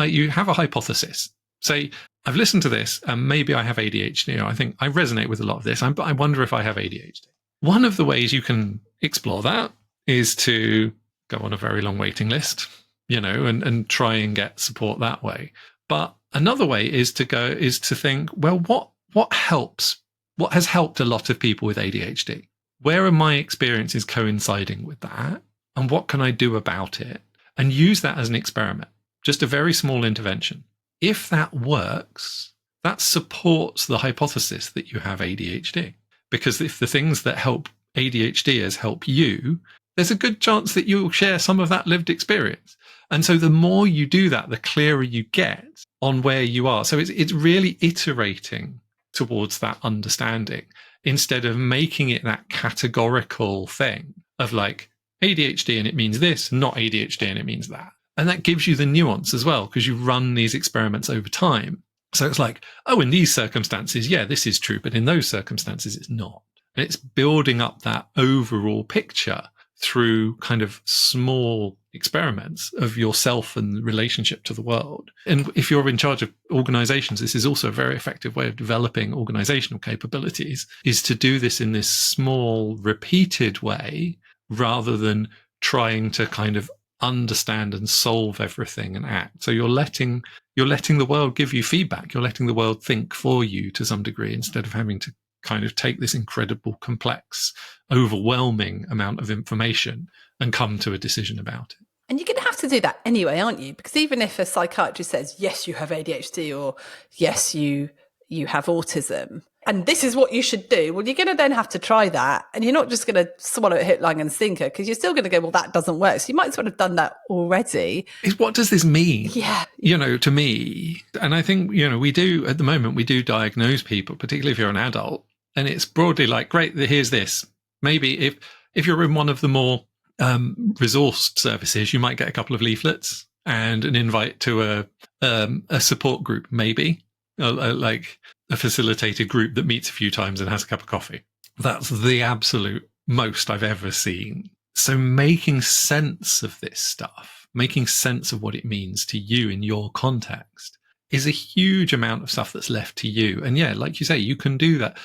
Speaker 2: hypothesis, say, I've listened to this and maybe I have ADHD, I think I resonate with a lot of this. I wonder if I have ADHD. One of the ways you can explore that is to go on a very long waiting list, and try and get support that way. But another way is to think, well, what helps? What has helped a lot of people with ADHD? Where are my experiences coinciding with that? And what can I do about it? And use that as an experiment, just a very small intervention. If that works, that supports the hypothesis that you have ADHD. Because if the things that help ADHDers help you, there's a good chance that you'll share some of that lived experience. And so the more you do that, the clearer you get on where you are. So it's really iterating towards that understanding instead of making it that categorical thing of like ADHD and it means this, not ADHD and it means that. And that gives you the nuance as well, because you run these experiments over time. So it's like, oh, in these circumstances, yeah, this is true, but in those circumstances, it's not. And it's building up that overall picture through kind of small experiments of yourself and relationship to the world. And if you're in charge of organizations, this is also a very effective way of developing organizational capabilities, is to do this in this small, repeated way, rather than trying to kind of understand and solve everything and act. So you're letting the world give you feedback. You're letting the world think for you to some degree, instead of having to kind of take this incredible, complex, overwhelming amount of information and come to a decision about it.
Speaker 1: And you're going to have to do that anyway, aren't you? Because even if a psychiatrist says, yes, you have ADHD, or yes, you have autism, and this is what you should do, well, you're going to then have to try that. And you're not just going to swallow it hook, line and sinker, because you're still going to go, well, that doesn't work. So you might as well have done that already.
Speaker 2: What does this mean?
Speaker 1: Yeah.
Speaker 2: To me, and I think, we do, at the moment, we do diagnose people, particularly if you're an adult, and it's broadly like, great, here's this. Maybe if you're in one of the more resourced services, you might get a couple of leaflets and an invite to a support group, maybe like a facilitated group that meets a few times and has a cup of coffee. That's the absolute most I've ever seen. So making sense of this stuff, making sense of what it means to you in your context, is a huge amount of stuff that's left to you. And yeah, like you say, you can do that.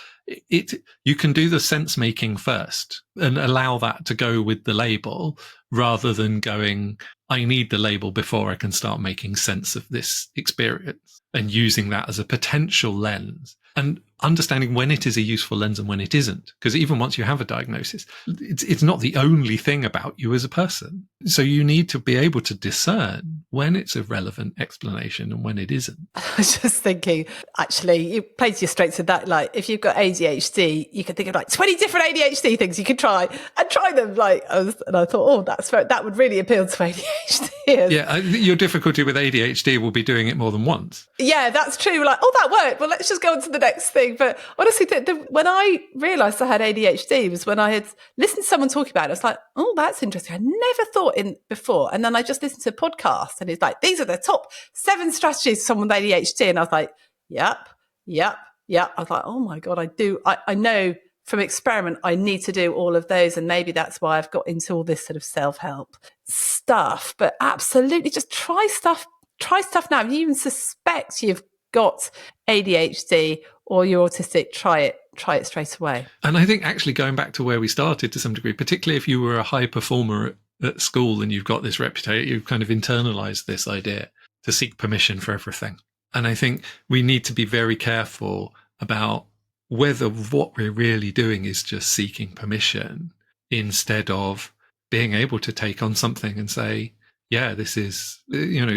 Speaker 2: You can do the sense making first and allow that to go with the label, rather than going, I need the label before I can start making sense of this experience, and using that as a potential lens, and understanding when it is a useful lens and when it isn't. Because even once you have a diagnosis, it's not the only thing about you as a person. So you need to be able to discern when it's a relevant explanation and when it isn't.
Speaker 1: I was just thinking, actually, you play to your strengths with that. Like, if you've got ADHD, you could think of like 20 different ADHD things you could try them. Like, and I thought, that would really appeal to ADHD.
Speaker 2: Yeah, your difficulty with ADHD will be doing it more than once.
Speaker 1: Yeah, that's true. Like, that worked. Well, let's just go on to the next thing. But honestly, when I realised I had ADHD was when I had listened to someone talking about it. I was like, oh, that's interesting. I never thought in before. And then I just listened to a podcast, and it's like, these are the top 7 strategies for someone with ADHD. And I was like, yep. I was like, oh my God, I know from experiment, I need to do all of those. And maybe that's why I've got into all this sort of self-help stuff. But absolutely, just try stuff now. If you even suspect you've got ADHD or you're autistic, try it straight away.
Speaker 2: And I think actually going back to where we started to some degree, particularly if you were a high performer at school and you've got this reputation, you've kind of internalized this idea to seek permission for everything. And I think we need to be very careful about whether what we're really doing is just seeking permission, instead of being able to take on something and say, yeah, this is,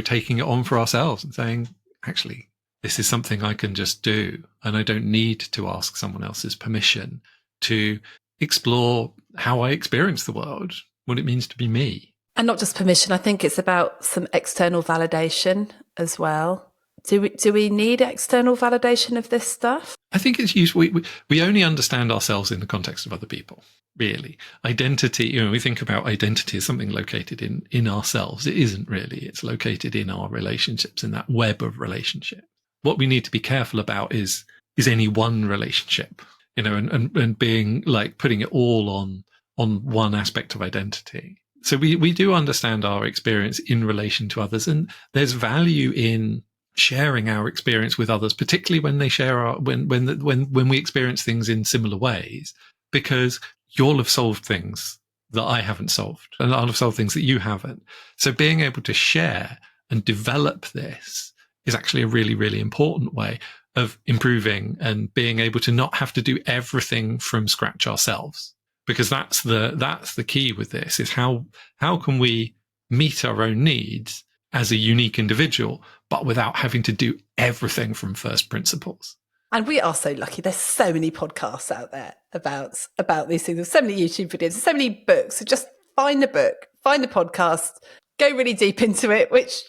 Speaker 2: taking it on for ourselves and saying, actually, this is something I can just do, and I don't need to ask someone else's permission to explore how I experience the world, what it means to be me.
Speaker 1: And not just permission, I think it's about some external validation as well. Do we need external validation of this stuff?
Speaker 2: I think it's useful. We only understand ourselves in the context of other people, really. Identity, we think about identity as something located in ourselves. It isn't really. It's located in our relationships, in that web of relationships. What we need to be careful about is any one relationship, and being like putting it all on one aspect of identity. So we do understand our experience in relation to others, and there's value in sharing our experience with others, particularly when they share when we experience things in similar ways, because you'll have solved things that I haven't solved, and I'll have solved things that you haven't. So being able to share and develop this is actually a really, really important way of improving and being able to not have to do everything from scratch ourselves. Because that's the key with this, is how can we meet our own needs as a unique individual, but without having to do everything from first principles.
Speaker 1: And we are so lucky. There's so many podcasts out there about these things. There's so many YouTube videos, there's so many books. So just find a book, find a podcast, go really deep into it, which,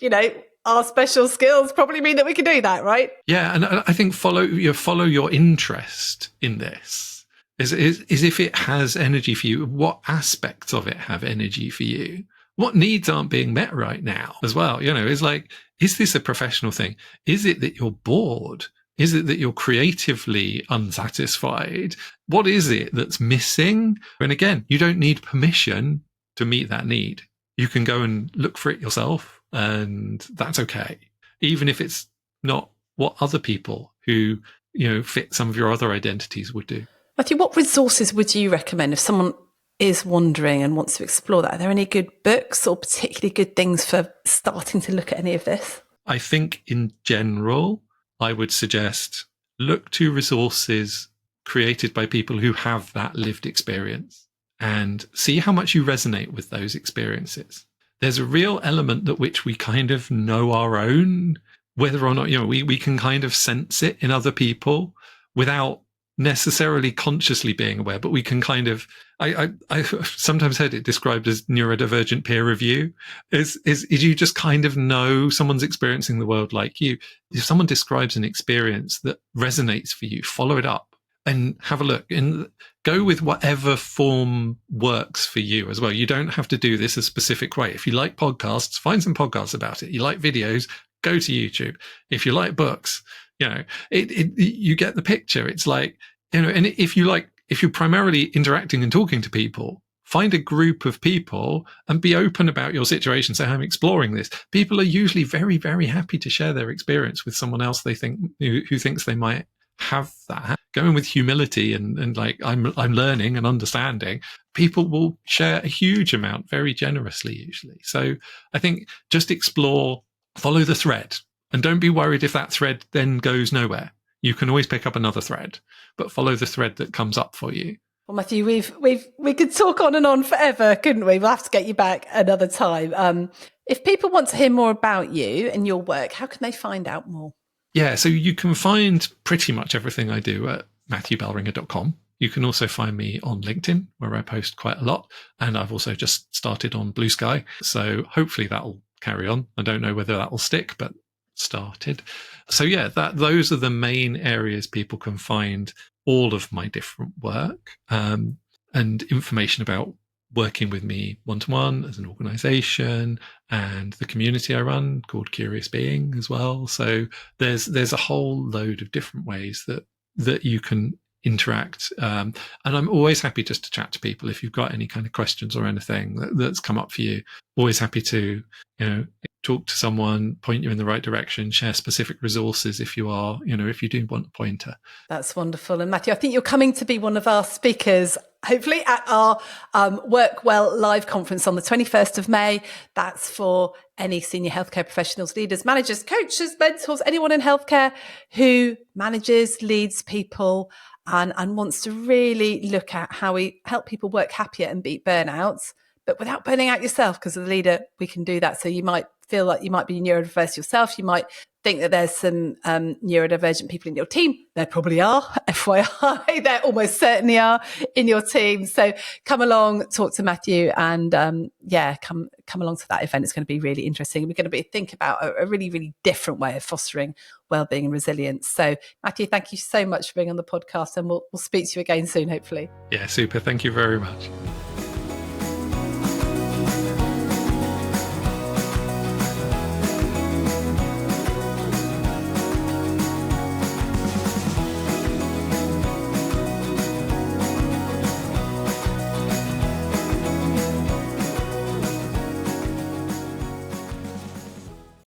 Speaker 1: our special skills probably mean that we can do that, right?
Speaker 2: Yeah, and I think follow your interest in this. Is if it has energy for you, what aspects of it have energy for you? What needs aren't being met right now as well? It's like, is this a professional thing? Is it that you're bored? Is it that you're creatively unsatisfied? What is it that's missing? And again, you don't need permission to meet that need, you can go and look for it yourself, and that's okay. Even if it's not what other people who, fit some of your other identities would do.
Speaker 1: Matthew, what resources would you recommend if someone is wondering and wants to explore that? Are there any good books or particularly good things for starting to look at any of this?
Speaker 2: I think in general, I would suggest look to resources created by people who have that lived experience and see how much you resonate with those experiences. There's a real element that which we kind of know our own, whether or not, we can kind of sense it in other people without necessarily consciously being aware, but we can kind of, I sometimes heard it described as neurodivergent peer review, is you just kind of know someone's experiencing the world like you. If someone describes an experience that resonates for you, follow it up and have a look and go with whatever form works for you as well. You don't have to do this a specific way. If you like podcasts, find some podcasts about it. You like videos, go to YouTube. If you like books, you get the picture. It's like, and if you're primarily interacting and talking to people, find a group of people and be open about your situation. Say, I'm exploring this. People are usually very, very happy to share their experience with someone else they think who thinks they might have that. Going with humility and like, I'm learning and understanding. People will share a huge amount very generously usually. So I think just explore, follow the thread. And don't be worried if that thread then goes nowhere. You can always pick up another thread, but follow the thread that comes up for you.
Speaker 1: Well, Matthew, we could talk on and on forever, couldn't we? We'll have to get you back another time. If people want to hear more about you and your work, how can they find out more?
Speaker 2: Yeah, so you can find pretty much everything I do at matthewbellringer.com. You can also find me on LinkedIn, where I post quite a lot. And I've also just started on Blue Sky. So hopefully that'll carry on. I don't know whether that will stick, but started. So yeah, those are the main areas people can find all of my different work, and information about working with me one-to-one as an organization, and the community I run called Curious Being as well. So there's a whole load of different ways that you can interact. And I'm always happy just to chat to people. If you've got any kind of questions or anything that's come up for you, always happy to, talk to someone, point you in the right direction, share specific resources if you are, if you do want a pointer.
Speaker 1: That's wonderful. And Matthew, I think you're coming to be one of our speakers, hopefully at our Work Well Live conference on the 21st of May. That's for any senior healthcare professionals, leaders, managers, coaches, mentors, anyone in healthcare who manages, leads people and wants to really look at how we help people work happier and beat burnouts, but without burning out yourself. Because as a leader, we can do that. So you might feel like you might be neurodiverse yourself. You might think that there's some neurodivergent people in your team. There probably are, FYI. There almost certainly are in your team. So come along, talk to Matthew, and come along to that event. It's going to be really interesting. We're going to think about a really, really different way of fostering wellbeing and resilience. So Matthew, thank you so much for being on the podcast, and we'll speak to you again soon, hopefully.
Speaker 2: Yeah, super. Thank you very much.